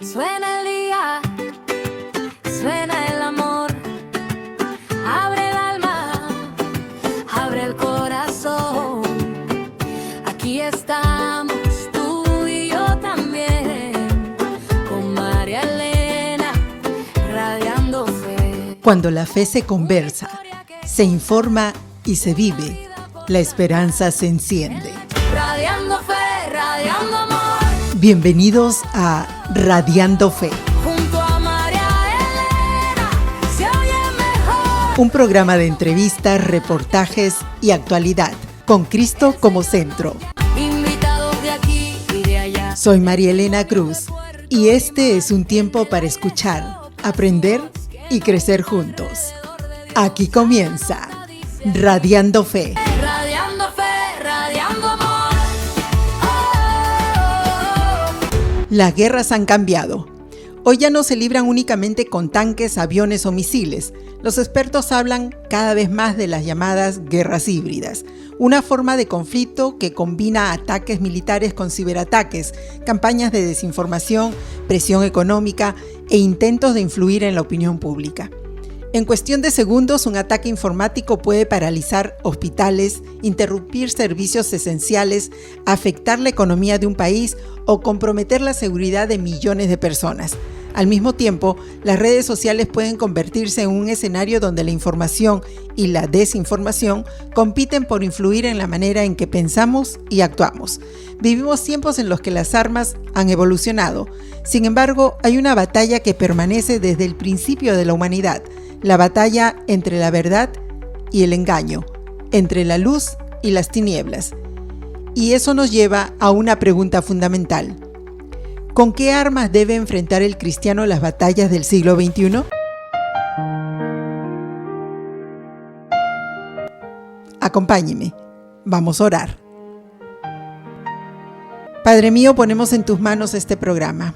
Suena el día, suena el amor. Abre el alma, abre el corazón. Aquí estamos, tú y yo también, con María Elena, radiando fe. Cuando la fe se conversa, se informa y se vive, la esperanza se enciende. Radiando fe, radiando amor. Bienvenidos a Radiando Fe. Junto a María Elena, se oye mejor. Un programa de entrevistas, reportajes y actualidad, con Cristo como centro. Invitados de aquí y de allá. Soy María Elena Cruz y este es un tiempo para escuchar, aprender y crecer juntos. Aquí comienza Radiando Fe. Radiando fe, radiando amor. Las guerras han cambiado. Hoy ya no se libran únicamente con tanques, aviones o misiles. Los expertos hablan cada vez más de las llamadas guerras híbridas, una forma de conflicto que combina ataques militares con ciberataques, campañas de desinformación, presión económica e intentos de influir en la opinión pública. En cuestión de segundos, un ataque informático puede paralizar hospitales, interrumpir servicios esenciales, afectar la economía de un país o comprometer la seguridad de millones de personas. Al mismo tiempo, las redes sociales pueden convertirse en un escenario donde la información y la desinformación compiten por influir en la manera en que pensamos y actuamos. Vivimos tiempos en los que las armas han evolucionado. Sin embargo, hay una batalla que permanece desde el principio de la humanidad. La batalla entre la verdad y el engaño, entre la luz y las tinieblas. Y eso nos lleva a una pregunta fundamental. ¿Con qué armas debe enfrentar el cristiano las batallas del siglo XXI? Acompáñeme, vamos a orar. Padre mío, ponemos en tus manos este programa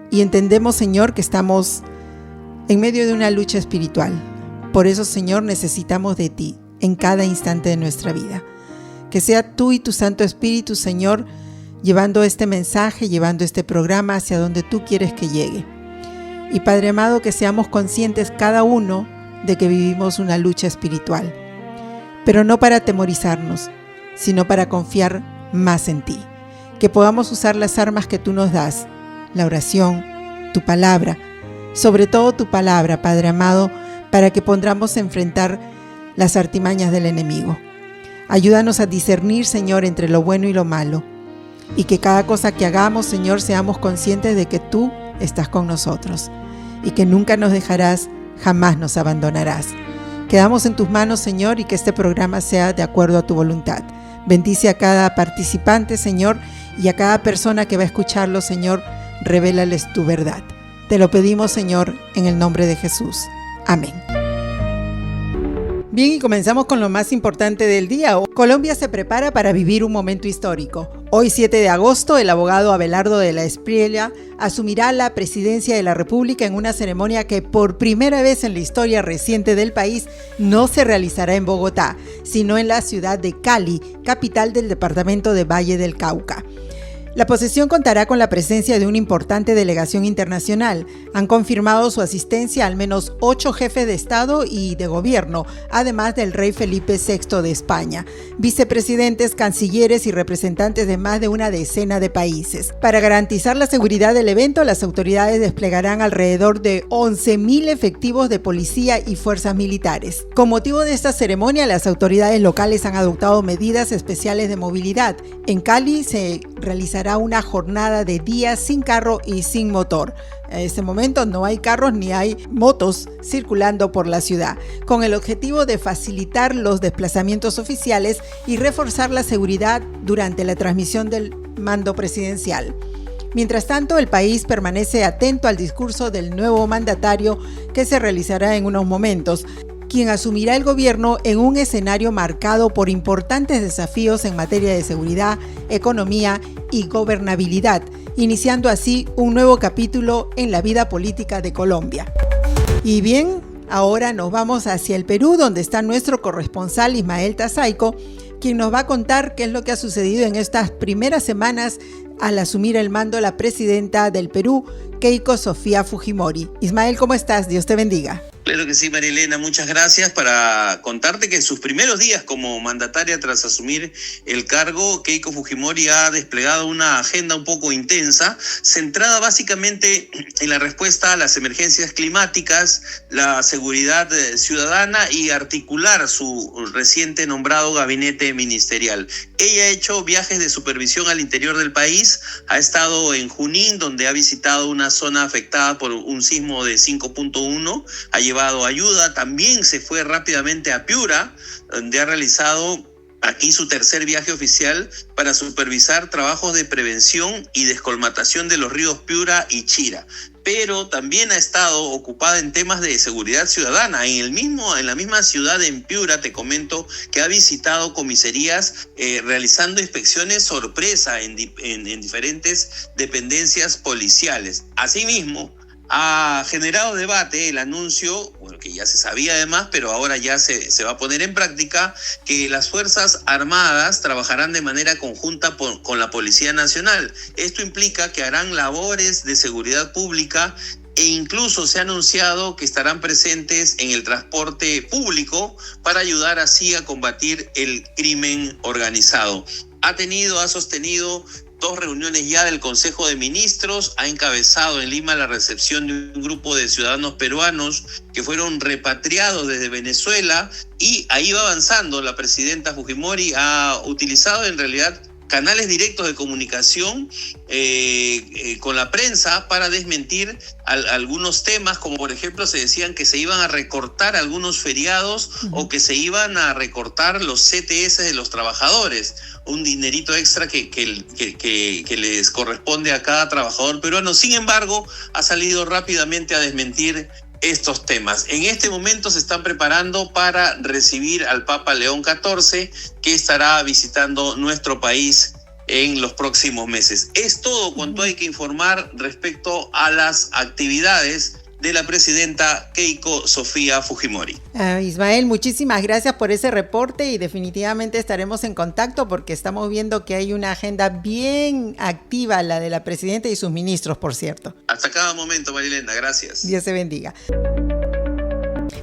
y entendemos, Señor, que estamos en medio de una lucha espiritual. Por eso, Señor, necesitamos de ti en cada instante de nuestra vida. Que sea tú y tu Santo Espíritu, Señor, llevando este mensaje, llevando este programa hacia donde tú quieres que llegue. Y Padre amado, que seamos conscientes cada uno de que vivimos una lucha espiritual, pero no para atemorizarnos, sino para confiar más en ti. Que podamos usar las armas que tú nos das, la oración, tu palabra, sobre todo tu palabra, Padre amado, para que podamos enfrentar las artimañas del enemigo. Ayúdanos a discernir, Señor, entre lo bueno y lo malo, y que cada cosa que hagamos, Señor, seamos conscientes de que tú estás con nosotros, y que nunca nos dejarás, jamás nos abandonarás. Quedamos en tus manos, Señor, y que este programa sea de acuerdo a tu voluntad. Bendice a cada participante, Señor, y a cada persona que va a escucharlo, Señor, revélales tu verdad. Te lo pedimos, Señor, en el nombre de Jesús. Amén. Bien, y comenzamos con lo más importante del día. Colombia se prepara para vivir un momento histórico. Hoy, 7 de agosto, el abogado Abelardo de la Espriella asumirá la presidencia de la República en una ceremonia que por primera vez en la historia reciente del país no se realizará en Bogotá, sino en la ciudad de Cali, capital del departamento de Valle del Cauca. La posesión contará con la presencia de una importante delegación internacional. Han confirmado su asistencia al menos 8 jefes de Estado y de Gobierno, además del rey Felipe VI de España, vicepresidentes, cancilleres y representantes de más de una decena de países. Para garantizar la seguridad del evento, las autoridades desplegarán alrededor de 11.000 efectivos de policía y fuerzas militares. Con motivo de esta ceremonia, las autoridades locales han adoptado medidas especiales de movilidad. En Cali se realizará una jornada de día sin carro y sin motor. En este momento no hay carros ni hay motos circulando por la ciudad, con el objetivo de facilitar los desplazamientos oficiales y reforzar la seguridad durante la transmisión del mando presidencial. Mientras tanto, el país permanece atento al discurso del nuevo mandatario que se realizará en unos momentos, quien asumirá el gobierno en un escenario marcado por importantes desafíos en materia de seguridad, economía y gobernabilidad, iniciando así un nuevo capítulo en la vida política de Colombia. Y bien, ahora nos vamos hacia el Perú, donde está nuestro corresponsal Ismael Tazaico, quien nos va a contar qué es lo que ha sucedido en estas primeras semanas al asumir el mando la presidenta del Perú, Keiko Sofía Fujimori. Ismael, ¿cómo estás? Dios te bendiga. Claro que sí, Marilena, muchas gracias. Para contarte que en sus primeros días como mandataria tras asumir el cargo, Keiko Fujimori ha desplegado una agenda un poco intensa, centrada básicamente en la respuesta a las emergencias climáticas, la seguridad ciudadana y articular su reciente nombrado gabinete ministerial. Ella ha hecho viajes de supervisión al interior del país, ha estado en Junín, donde ha visitado una zona afectada por un sismo de 5.1, ha llevado ayuda, también se fue rápidamente a Piura, donde ha realizado aquí su tercer viaje oficial para supervisar trabajos de prevención y descolmatación de los ríos Piura y Chira. Pero también ha estado ocupada en temas de seguridad ciudadana. En la misma ciudad, en Piura, te comento que ha visitado comisarías realizando inspecciones sorpresa en diferentes dependencias policiales. Asimismo, ha generado debate el anuncio, bueno, que ya se sabía además, pero ahora ya se va a poner en práctica, que las Fuerzas Armadas trabajarán de manera conjunta con la Policía Nacional. Esto implica que harán labores de seguridad pública e incluso se ha anunciado que estarán presentes en el transporte público para ayudar así a combatir el crimen organizado. Ha sostenido 2 reuniones ya del Consejo de Ministros, ha encabezado en Lima la recepción de un grupo de ciudadanos peruanos que fueron repatriados desde Venezuela, y ahí va avanzando. La presidenta Fujimori ha utilizado en realidad canales directos de comunicación con la prensa para desmentir algunos temas, como por ejemplo se decían que se iban a recortar algunos feriados o que se iban a recortar los CTS de los trabajadores, un dinerito extra que les corresponde a cada trabajador peruano. Sin embargo, ha salido rápidamente a desmentir estos temas. En este momento se están preparando para recibir al Papa León XIV, que estará visitando nuestro país en los próximos meses. Es todo cuanto hay que informar respecto a las actividades de la presidenta Keiko Sofía Fujimori. Ismael, muchísimas gracias por ese reporte y definitivamente estaremos en contacto porque estamos viendo que hay una agenda bien activa, la de la presidenta y sus ministros, por cierto. Hasta cada momento, Marilena, gracias. Dios te bendiga.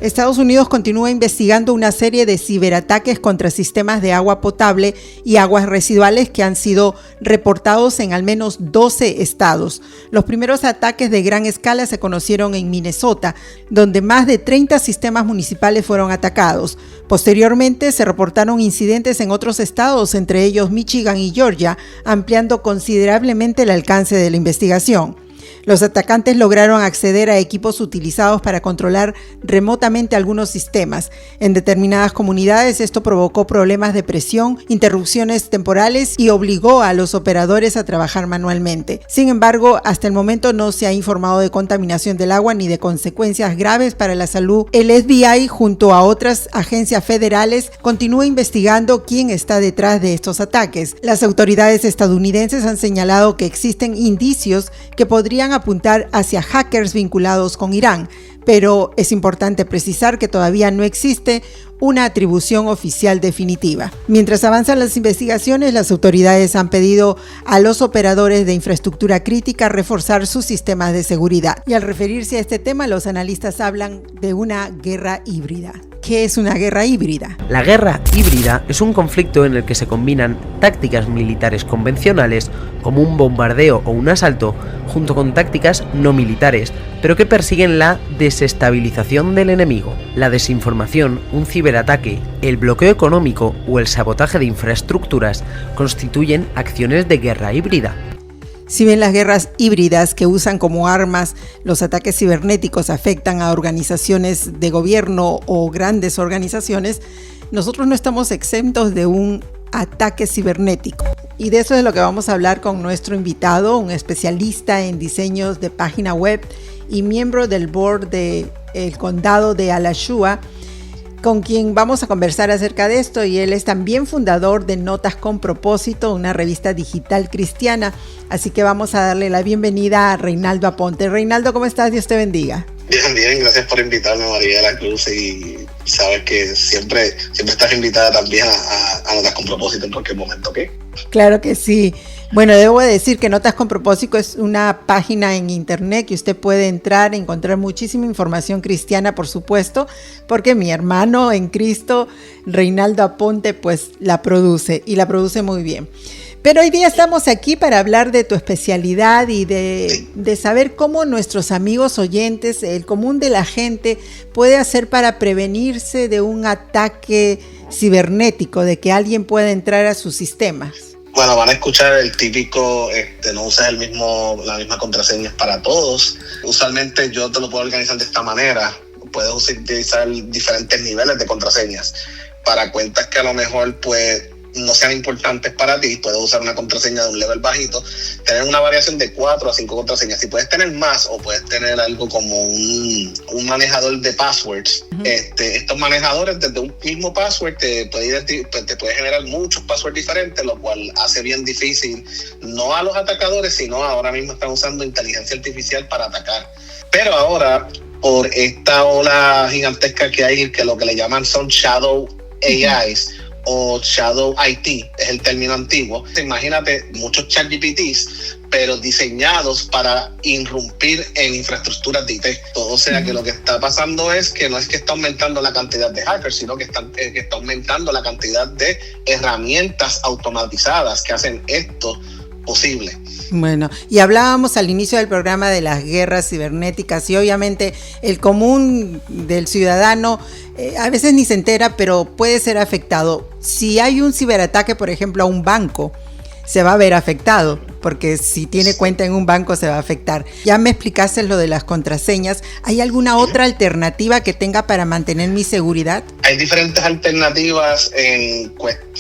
Estados Unidos continúa investigando una serie de ciberataques contra sistemas de agua potable y aguas residuales que han sido reportados en al menos 12 estados. Los primeros ataques de gran escala se conocieron en Minnesota, donde más de 30 sistemas municipales fueron atacados. Posteriormente se reportaron incidentes en otros estados, entre ellos Michigan y Georgia, ampliando considerablemente el alcance de la investigación. Los atacantes lograron acceder a equipos utilizados para controlar remotamente algunos sistemas. En determinadas comunidades esto provocó problemas de presión, interrupciones temporales y obligó a los operadores a trabajar manualmente. Sin embargo, hasta el momento no se ha informado de contaminación del agua ni de consecuencias graves para la salud. El FBI, junto a otras agencias federales, continúa investigando quién está detrás de estos ataques. Las autoridades estadounidenses han señalado que existen indicios que podrían apuntar hacia hackers vinculados con Irán, pero es importante precisar que todavía no existe una atribución oficial definitiva. Mientras avanzan las investigaciones, las autoridades han pedido a los operadores de infraestructura crítica reforzar sus sistemas de seguridad. Y al referirse a este tema, los analistas hablan de una guerra híbrida. ¿Qué es una guerra híbrida? La guerra híbrida es un conflicto en el que se combinan tácticas militares convencionales, como un bombardeo o un asalto, junto con tácticas no militares, pero que persiguen la desestabilización del enemigo, la desinformación, un ciberataque, el bloqueo económico o el sabotaje de infraestructuras constituyen acciones de guerra híbrida. Si bien las guerras híbridas que usan como armas los ataques cibernéticos afectan a organizaciones de gobierno o grandes organizaciones, nosotros no estamos exentos de un ataque cibernético. Y de eso es lo que vamos a hablar con nuestro invitado, un especialista en diseños de página web y miembro del board del condado de Alachua, con quien vamos a conversar acerca de esto, y él es también fundador de Notas con Propósito, una revista digital cristiana. Así que vamos a darle la bienvenida a Reinaldo Aponte. Reinaldo, ¿cómo estás? Dios te bendiga. Bien, gracias por invitarme, María de la Cruz, y sabes que siempre estás invitada también a Notas con Propósito en cualquier momento, ¿ok? Claro que sí. Bueno, debo decir que Notas con Propósito es una página en internet que usted puede entrar, encontrar muchísima información cristiana, por supuesto, porque mi hermano en Cristo, Reinaldo Aponte, pues la produce y la produce muy bien. Pero hoy día estamos aquí para hablar de tu especialidad y de saber cómo nuestros amigos oyentes, el común de la gente, puede hacer para prevenirse de un ataque cibernético, de que alguien pueda entrar a sus sistemas. Bueno, van a escuchar el típico, no uses la misma contraseña para todos. Usualmente yo te lo puedo organizar de esta manera. Puedes utilizar diferentes niveles de contraseñas. Para cuentas que a lo mejor pues no sean importantes para ti, puedes usar una contraseña de un level bajito, tener una variación de 4 a 5 contraseñas. Si puedes tener más, o puedes tener algo como un manejador de passwords. Uh-huh. Estos manejadores, desde un mismo password te puede generar muchos passwords diferentes, lo cual hace bien difícil, no a los atacadores, sino ahora mismo están usando inteligencia artificial para atacar. Pero ahora, por esta ola gigantesca que hay, que lo que le llaman son Shadow AIs, uh-huh, o Shadow IT, es el término antiguo. Imagínate muchos ChatGPTs, pero diseñados para irrumpir en infraestructuras de IT. O sea que lo que está pasando es que no es que está aumentando la cantidad de hackers, sino que está aumentando la cantidad de herramientas automatizadas que hacen esto posible. Bueno, y hablábamos al inicio del programa de las guerras cibernéticas y obviamente el común del ciudadano a veces ni se entera, pero puede ser afectado. Si hay un ciberataque, por ejemplo, a un banco, se va a ver afectado, porque si tiene cuenta en un banco se va a afectar. Ya me explicaste lo de las contraseñas. ¿Hay alguna otra alternativa que tenga para mantener mi seguridad? Hay diferentes alternativas.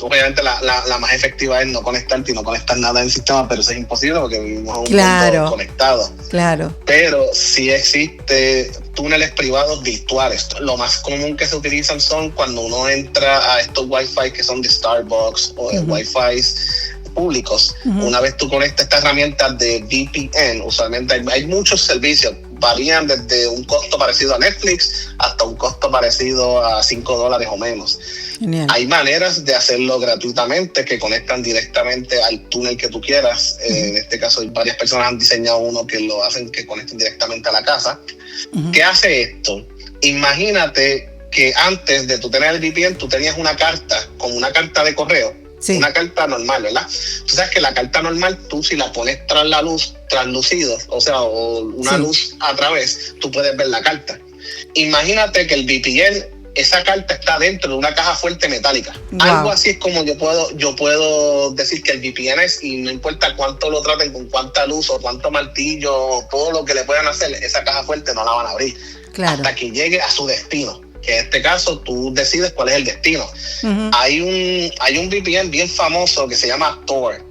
Obviamente la más efectiva es no conectarte y no conectar nada en el sistema, pero eso es imposible porque vivimos en un mundo conectado. Claro. Pero sí existe túneles privados virtuales. Lo más común que se utilizan son cuando uno entra a estos Wi-Fi que son de Starbucks o de Wi-Fi públicos. Uh-huh. Una vez tú conectas estas herramientas de VPN, usualmente hay muchos servicios, varían desde un costo parecido a Netflix hasta un costo parecido a $5 o menos. Genial. Hay maneras de hacerlo gratuitamente que conectan directamente al túnel que tú quieras. Uh-huh. En este caso, varias personas han diseñado uno que lo hacen que conecten directamente a la casa. Uh-huh. ¿Qué hace esto? Imagínate que antes de tú tener el VPN, tú tenías una carta, como una carta de correo. Sí. Una carta normal, ¿verdad? Tú sabes que la carta normal, tú si la pones tras la luz, translucido, o una luz a través, tú puedes ver la carta. Imagínate que el VPN, esa carta está dentro de una caja fuerte metálica. Wow. Algo así es como yo puedo decir que el VPN es, y no importa cuánto lo traten, con cuánta luz o cuánto martillo, todo lo que le puedan hacer, esa caja fuerte no la van a abrir. Claro. Hasta que llegue a su destino. Que en este caso tú decides cuál es el destino. Uh-huh. Hay un VPN bien famoso que se llama Tor.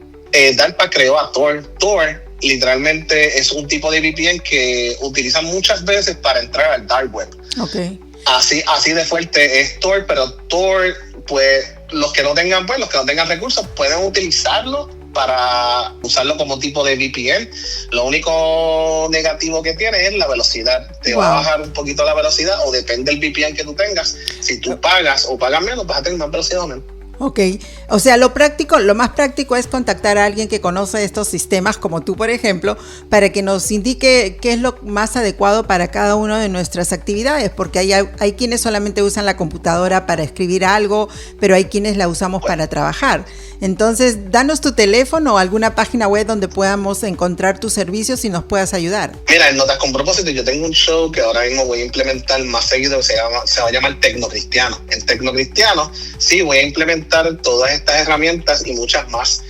DARPA creó a Tor. Tor literalmente es un tipo de VPN que utilizan muchas veces para entrar al dark web. Okay. Así de fuerte es Tor, pero Tor, pues los que no tengan recursos pueden utilizarlo para usarlo como tipo de VPN. Lo único negativo que tiene es la velocidad. Te va a bajar un poquito la velocidad, o depende del VPN que tú tengas. Si tú pagas o pagas menos, vas a tener más velocidad o menos. Ok, o sea, lo más práctico es contactar a alguien que conoce estos sistemas, como tú, por ejemplo, para que nos indique qué es lo más adecuado para cada una de nuestras actividades, porque hay quienes solamente usan la computadora para escribir algo, pero hay quienes la usamos para trabajar. Entonces, danos tu teléfono o alguna página web donde podamos encontrar tus servicios y nos puedas ayudar. Mira, en Notas con Propósito, yo tengo un show que ahora mismo voy a implementar más seguido, que se va a llamar Tecnocristiano. En Tecnocristiano, sí, voy a implementar todas estas herramientas y muchas más.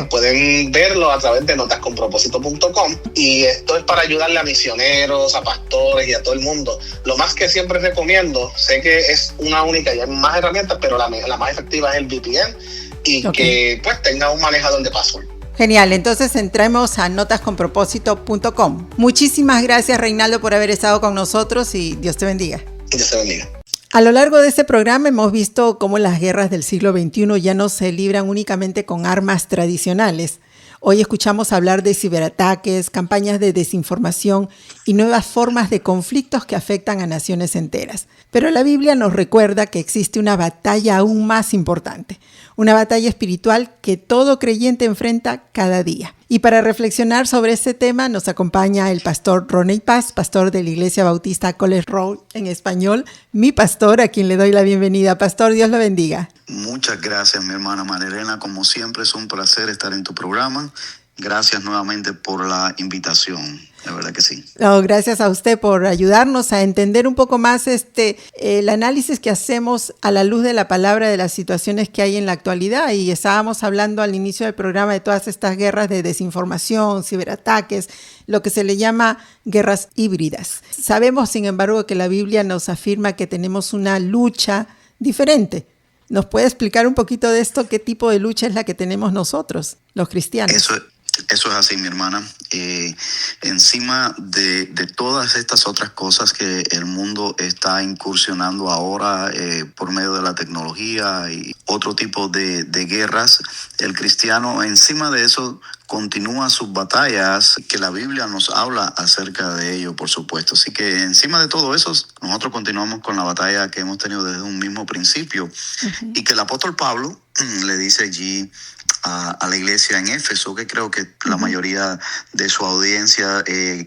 Pueden verlo a través de notasconpropósito.com, y esto es para ayudarle a misioneros, a pastores y a todo el mundo. Lo más que siempre recomiendo, sé que es una única y hay más herramientas, pero la más efectiva es el VPN, y que pues tenga un manejador de password. Genial, entonces entremos a notasconpropósito.com. Muchísimas gracias, Reinaldo, por haber estado con nosotros, y Dios te bendiga. Dios te bendiga. A lo largo de este programa hemos visto cómo las guerras del siglo XXI ya no se libran únicamente con armas tradicionales. Hoy escuchamos hablar de ciberataques, campañas de desinformación y nuevas formas de conflictos que afectan a naciones enteras. Pero la Biblia nos recuerda que existe una batalla aún más importante, una batalla espiritual que todo creyente enfrenta cada día. Y para reflexionar sobre este tema nos acompaña el pastor Ronnie Paz, pastor de la Iglesia Bautista College Road en español, mi pastor, a quien le doy la bienvenida. Pastor, Dios lo bendiga. Muchas gracias, mi hermana Marilena. Como siempre, es un placer estar en tu programa. Gracias nuevamente por la invitación. La verdad que sí. Gracias a usted por ayudarnos a entender un poco más el análisis que hacemos a la luz de la palabra de las situaciones que hay en la actualidad. Y estábamos hablando al inicio del programa de todas estas guerras de desinformación, ciberataques, lo que se le llama guerras híbridas. Sabemos, sin embargo, que la Biblia nos afirma que tenemos una lucha diferente. ¿Nos puede explicar un poquito de esto? ¿Qué tipo de lucha es la que tenemos nosotros, los cristianos? Eso es así, mi hermana. Encima de todas estas otras cosas que el mundo está incursionando ahora por medio de la tecnología y otro tipo de guerras, el cristiano encima de eso continúa sus batallas, que la Biblia nos habla acerca de ello, por supuesto. Así que encima de todo eso, nosotros continuamos con la batalla que hemos tenido desde un mismo principio. Uh-huh. Y que el apóstol Pablo le dice allí a la iglesia en Éfeso, que creo que la mayoría de su audiencia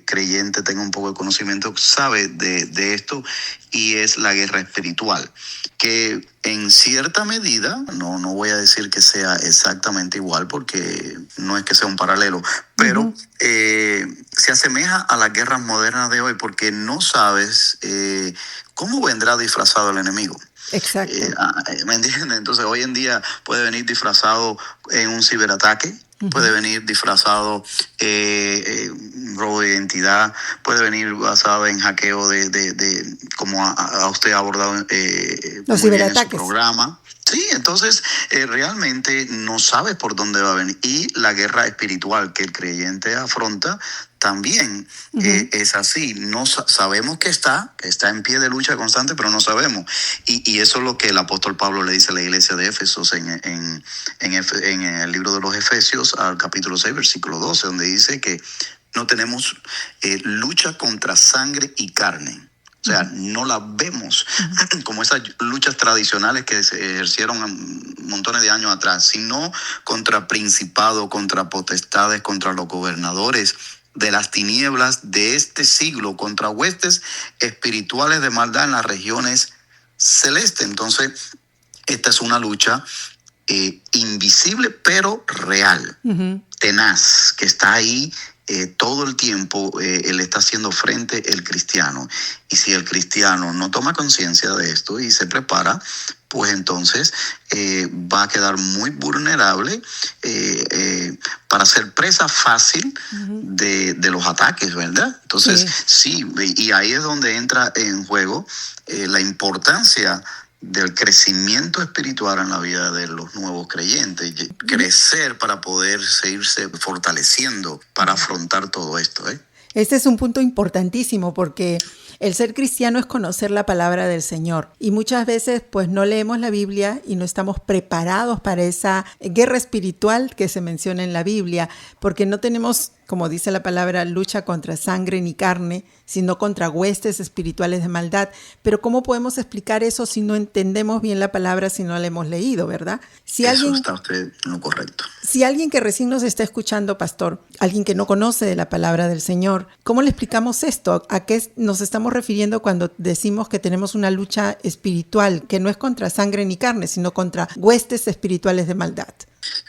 creyente tenga un poco de conocimiento, sabe de esto, y es la guerra espiritual, que en cierta medida, no voy a decir que sea exactamente igual, porque no es que sea un paralelo, pero se asemeja a las guerras modernas de hoy, porque no sabes cómo vendrá disfrazado el enemigo. Exacto. ¿Me entiendes? Entonces hoy en día puede venir disfrazado en un ciberataque, puede venir disfrazado robo de identidad, puede venir basado en hackeo de como a usted ha abordado los ciberataques en su programa. Sí, entonces realmente no sabes por dónde va a venir. Y la guerra espiritual que el creyente afronta también es así. No sabemos que está en pie de lucha constante, pero no sabemos. Y eso es lo que el apóstol Pablo le dice a la iglesia de Éfeso en el libro de los Efesios, al capítulo 6, versículo 12, donde dice que no tenemos lucha contra sangre y carne. O sea, no la vemos como esas luchas tradicionales que se ejercieron montones de años atrás, sino contra principados, contra potestades, contra los gobernadores de las tinieblas de este siglo, contra huestes espirituales de maldad en las regiones celestes. Entonces, esta es una lucha invisible pero real, tenaz, que está ahí todo el tiempo. Él está haciendo frente el cristiano, y si el cristiano no toma conciencia de esto y se prepara, pues entonces va a quedar muy vulnerable para ser presa fácil de los ataques, ¿verdad? Entonces sí, y ahí es donde entra en juego la importancia del crecimiento espiritual en la vida de los nuevos creyentes, crecer para poder seguirse fortaleciendo para afrontar todo esto. Este es un punto importantísimo, porque el ser cristiano es conocer la palabra del Señor, y muchas veces pues no leemos la Biblia y no estamos preparados para esa guerra espiritual que se menciona en la Biblia, porque no tenemos, como dice la palabra, lucha contra sangre ni carne, sino contra huestes espirituales de maldad. Pero ¿cómo podemos explicar eso si no entendemos bien la palabra, si no la hemos leído, verdad? Eso está usted en lo correcto. Si alguien que recién nos está escuchando, pastor, alguien que no conoce de la palabra del Señor, ¿cómo le explicamos esto? ¿A qué nos estamos refiriendo cuando decimos que tenemos una lucha espiritual, que no es contra sangre ni carne, sino contra huestes espirituales de maldad?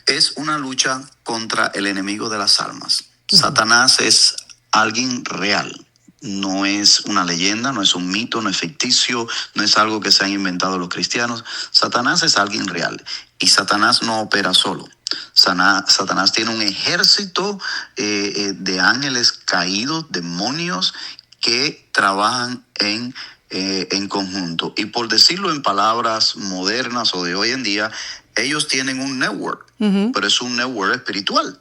Es una lucha contra el enemigo de las almas. Satanás es alguien real. No es una leyenda, no es un mito, no es ficticio, no es algo que se han inventado los cristianos. Satanás es alguien real, y Satanás no opera solo. Satanás tiene un ejército de ángeles caídos, demonios, que trabajan en conjunto. Y por decirlo en palabras modernas o de hoy en día, ellos tienen un network, pero es un network espiritual.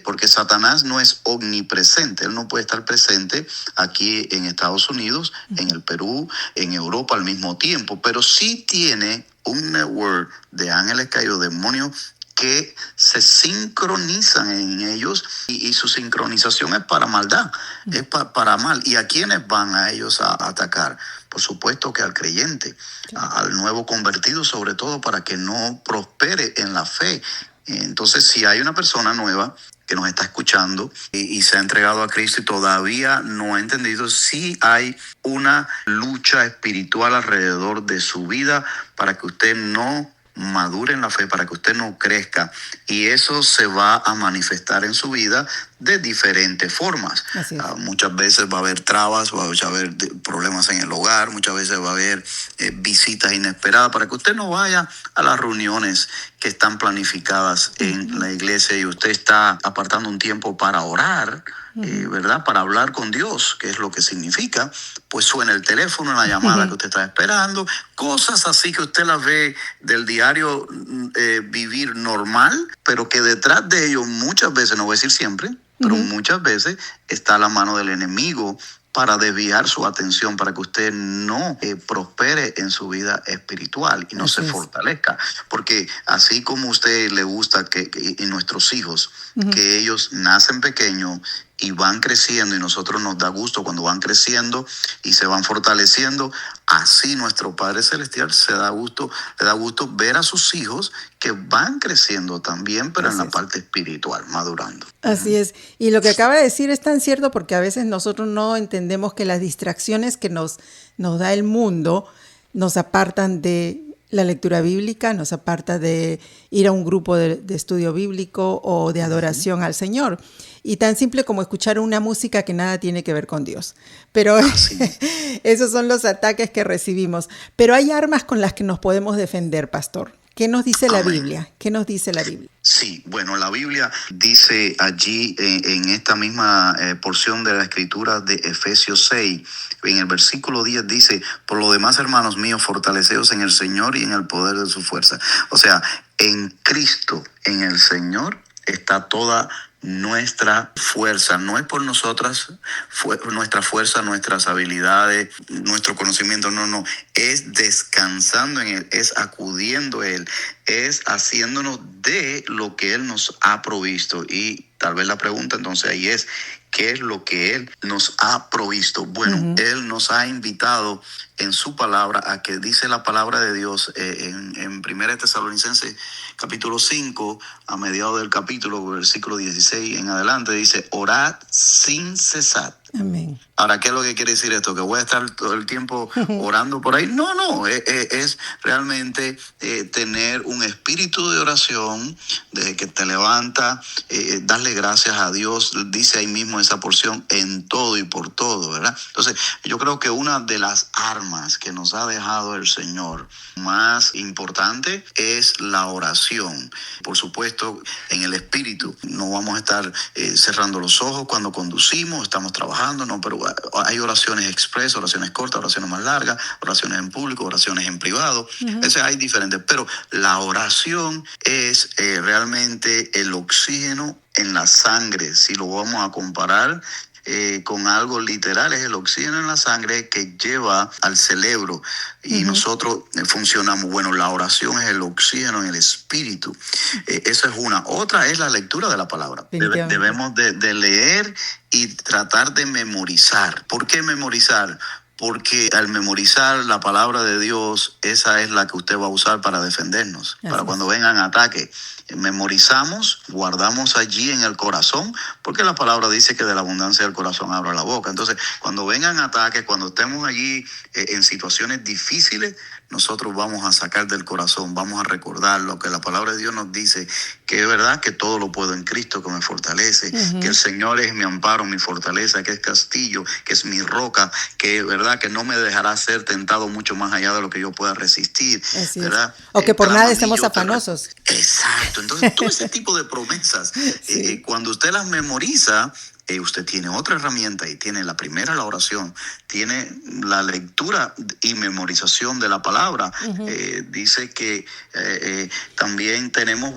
Porque Satanás no es omnipresente, él no puede estar presente aquí en Estados Unidos, en el Perú, en Europa al mismo tiempo, pero sí tiene un network de ángeles caídos, demonios que se sincronizan en ellos y su sincronización es para maldad, es para mal. ¿Y a quiénes van a ellos a atacar? Por supuesto que al creyente, al nuevo convertido, sobre todo para que no prospere en la fe. Entonces, si hay una persona nueva que nos está escuchando y se ha entregado a Cristo y todavía no ha entendido, sí hay una lucha espiritual alrededor de su vida para que usted no madure en la fe, para que usted no crezca, y eso se va a manifestar en su vida de diferentes formas. Muchas veces va a haber trabas, va a haber problemas en el hogar, muchas veces va a haber visitas inesperadas, para que usted no vaya a las reuniones que están planificadas en la iglesia y usted está apartando un tiempo para orar, ¿verdad? Para hablar con Dios, que es lo que significa. Pues suena el teléfono, una llamada que usted está esperando, cosas así que usted las ve del diario vivir normal, pero que detrás de ello muchas veces, no voy a decir siempre, pero muchas veces está la mano del enemigo para desviar su atención, para que usted no prospere en su vida espiritual y no se fortalezca. Porque así como a usted le gusta y nuestros hijos, que ellos nacen pequeños y van creciendo, y nosotros nos da gusto cuando van creciendo y se van fortaleciendo, así nuestro Padre Celestial le da gusto ver a sus hijos que van creciendo también, pero en la parte espiritual, madurando. Así es. Y lo que acaba de decir es tan cierto, porque a veces nosotros no entendemos que las distracciones que nos da el mundo nos apartan de la lectura bíblica, nos aparta de ir a un grupo de estudio bíblico o de adoración al Señor. Y tan simple como escuchar una música que nada tiene que ver con Dios. Pero esos son los ataques que recibimos. Pero hay armas con las que nos podemos defender, pastor. ¿Qué nos dice la Biblia? ¿Qué nos dice la Biblia? Sí, bueno, la Biblia dice allí en esta misma porción de la Escritura de Efesios 6, en el versículo 10 dice: por lo demás, hermanos míos, fortaleceos en el Señor y en el poder de su fuerza. O sea, en Cristo, en el Señor, está toda nuestra fuerza. No es por nosotras, nuestra fuerza, nuestras habilidades, nuestro conocimiento, no, es descansando en Él, es acudiendo a Él, es haciéndonos de lo que Él nos ha provisto. Y tal vez la pregunta entonces ahí es: ¿qué es lo que Él nos ha provisto? Bueno, Él nos ha invitado en su palabra a que dice la palabra de Dios en 1 Tesalonicenses capítulo 5, a mediados del capítulo, versículo 16 en adelante, dice: orad sin cesar. Amén. Ahora, ¿qué es lo que quiere decir esto? ¿Que voy a estar todo el tiempo orando por ahí? No, es realmente tener un espíritu de oración, desde que te levanta, darle gracias a Dios, dice ahí mismo esa porción, en todo y por todo, ¿verdad? Entonces, yo creo que una de las armas que nos ha dejado el Señor más importante es la oración. Por supuesto, en el espíritu, no vamos a estar cerrando los ojos cuando conducimos, estamos trabajando, no, pero hay oraciones expresas, oraciones cortas, oraciones más largas, oraciones en público, oraciones en privado. Hay diferentes, pero la oración es realmente el oxígeno en la sangre. Si lo vamos a comparar con algo literal, es el oxígeno en la sangre que lleva al cerebro y nosotros funcionamos. Bueno, la oración es el oxígeno en el espíritu. Esa es una. Otra es la lectura de la palabra. Debemos de leer y tratar de memorizar. ¿Por qué memorizar? Porque al memorizar la palabra de Dios, esa es la que usted va a usar para defendernos, para cuando vengan ataques. Memorizamos, guardamos allí en el corazón, porque la palabra dice que de la abundancia del corazón abra la boca. Entonces, cuando vengan ataques, cuando estemos allí en situaciones difíciles, nosotros vamos a sacar del corazón, vamos a recordar lo que la palabra de Dios nos dice, que es verdad que todo lo puedo en Cristo que me fortalece, que el Señor es mi amparo, mi fortaleza, que es castillo, que es mi roca, que es verdad que no me dejará ser tentado mucho más allá de lo que yo pueda resistir, ¿verdad? O que por nada estemos afanosos. Exacto. Entonces, todo ese tipo de promesas, cuando usted las memoriza, usted tiene otra herramienta y tiene la primera, la oración, tiene la lectura y memorización de la palabra. Dice que también tenemos,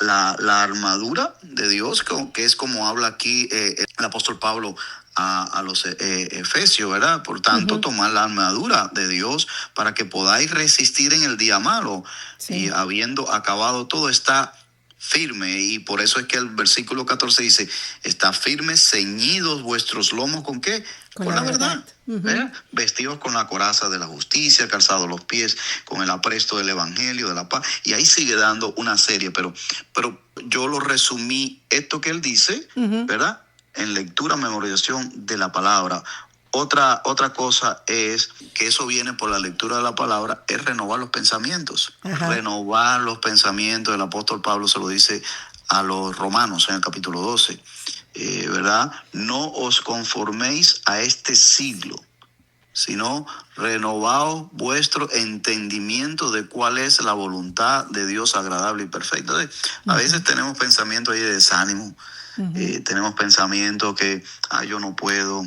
la armadura de Dios, que es como habla aquí el apóstol Pablo a los efesios, ¿verdad? Por tanto, tomar la armadura de Dios para que podáis resistir en el día malo. Y habiendo acabado todo, está firme, y por eso es que el versículo 14 dice, está firme, ceñidos vuestros lomos, ¿con qué? Con la verdad. Vestidos con la coraza de la justicia, calzados los pies con el apresto del evangelio de la paz, y ahí sigue dando una serie, pero yo lo resumí, esto que él dice, ¿verdad? En lectura, memorización de la palabra. Otra cosa es que eso viene por la lectura de la palabra, es renovar los pensamientos. Renovar los pensamientos. El apóstol Pablo se lo dice a los romanos en el capítulo 12, ¿verdad? No os conforméis a este siglo, sino renovaos vuestro entendimiento de cuál es la voluntad de Dios agradable y perfecta. A veces tenemos pensamientos ahí de desánimo. Tenemos pensamientos que yo no puedo,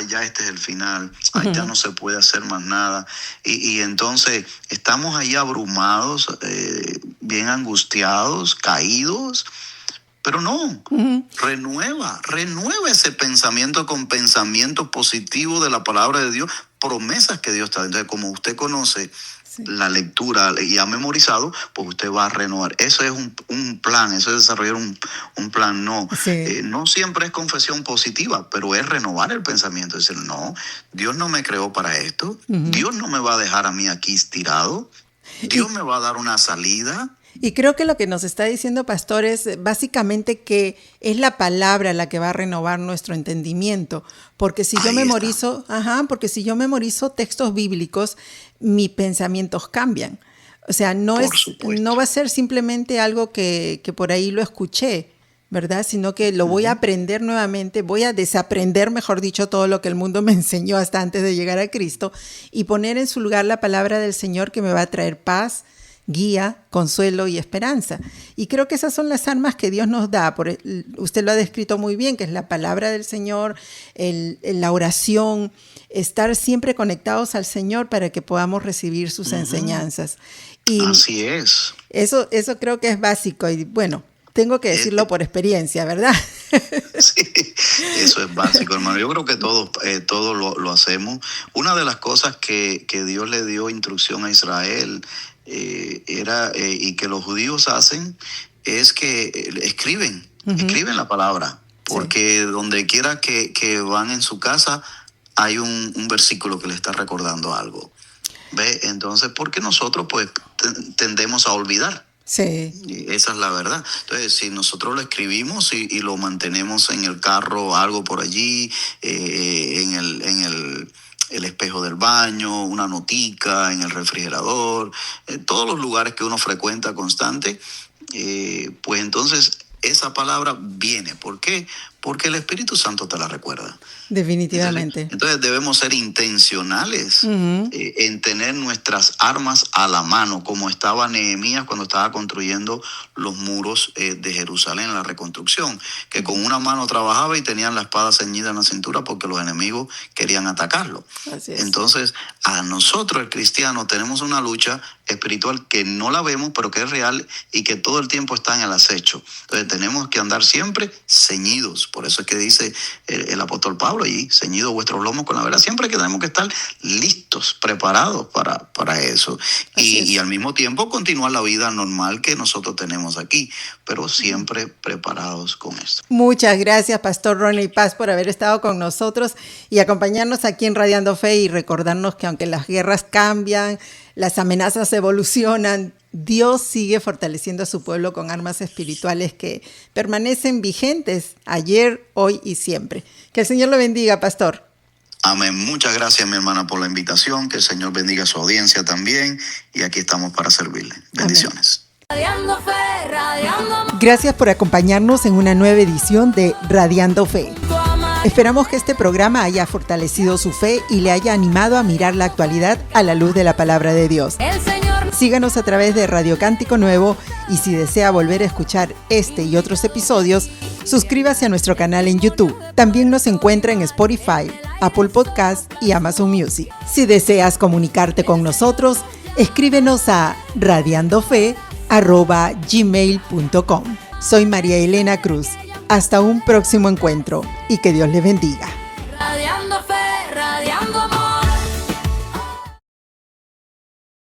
ya este es el final, ya no se puede hacer más nada, y entonces estamos ahí abrumados, bien angustiados, caídos, pero no, renueva ese pensamiento con pensamientos positivos de la palabra de Dios, promesas que Dios está. Entonces, como usted conoce la lectura y ha memorizado, pues usted va a renovar. Eso es un plan, eso es desarrollar un plan. No siempre es confesión positiva, pero es renovar el pensamiento, es decir, no, Dios no me creó para esto, Dios no me va a dejar a mí aquí estirado, Dios me va a dar una salida. Y creo que lo que nos está diciendo, pastor, es básicamente que es la palabra la que va a renovar nuestro entendimiento, porque si yo memorizo textos bíblicos, mis pensamientos cambian. O sea, no va a ser simplemente algo que por ahí lo escuché, ¿verdad? Sino que lo voy a aprender nuevamente, voy a desaprender, mejor dicho, todo lo que el mundo me enseñó hasta antes de llegar a Cristo, y poner en su lugar la palabra del Señor, que me va a traer paz, guía, consuelo y esperanza. Y creo que esas son las armas que Dios nos da. Usted lo ha descrito muy bien, que es la palabra del Señor, la oración, estar siempre conectados al Señor para que podamos recibir sus enseñanzas. Y así es. Eso creo que es básico, y bueno, tengo que decirlo por experiencia, ¿verdad? Sí, eso es básico, hermano. Yo creo que todos lo hacemos. Una de las cosas que Dios le dio instrucción a Israel y que los judíos hacen es que escriben la palabra, porque donde quiera que van en su casa hay un versículo que le está recordando algo. ¿Ve? Entonces, porque nosotros pues tendemos a olvidar. Sí. Y esa es la verdad. Entonces, si nosotros lo escribimos y lo mantenemos en el carro, algo por allí, en el espejo del baño, una notica, en el refrigerador, todos los lugares que uno frecuenta constante, pues entonces esa palabra viene. ¿Por qué? Porque el Espíritu Santo te la recuerda. Definitivamente. Entonces debemos ser intencionales en tener nuestras armas a la mano, como estaba Nehemías cuando estaba construyendo los muros de Jerusalén en la reconstrucción, que con una mano trabajaba y tenían la espada ceñida en la cintura porque los enemigos querían atacarlo. Así es. Entonces, a nosotros, el cristiano, tenemos una lucha espiritual que no la vemos, pero que es real y que todo el tiempo está en el acecho. Entonces tenemos que andar siempre ceñidos. Por eso es que dice el apóstol Pablo allí, ceñidos vuestros lomos con la verdad. Siempre que tenemos que estar listos, preparados para eso. Y al mismo tiempo continuar la vida normal que nosotros tenemos aquí, pero siempre preparados con esto. Muchas gracias, Pastor Ronnie Paz, por haber estado con nosotros y acompañarnos aquí en Radiando Fe, y recordarnos que aunque las guerras cambian, las amenazas evolucionan, Dios sigue fortaleciendo a su pueblo con armas espirituales que permanecen vigentes ayer, hoy y siempre. Que el Señor lo bendiga, pastor. Amén. Muchas gracias, mi hermana, por la invitación. Que el Señor bendiga a su audiencia también. Y aquí estamos para servirle. Bendiciones. Radiando Fe, radiando amor. Gracias por acompañarnos en una nueva edición de Radiando Fe. Esperamos que este programa haya fortalecido su fe y le haya animado a mirar la actualidad a la luz de la palabra de Dios. El Señor. Síganos a través de Radio Cántico Nuevo, y si desea volver a escuchar este y otros episodios, suscríbase a nuestro canal en YouTube. También nos encuentra en Spotify, Apple Podcast y Amazon Music. Si deseas comunicarte con nosotros, escríbenos a radiandofe@gmail.com. Soy María Elena Cruz. Hasta un próximo encuentro y que Dios le bendiga.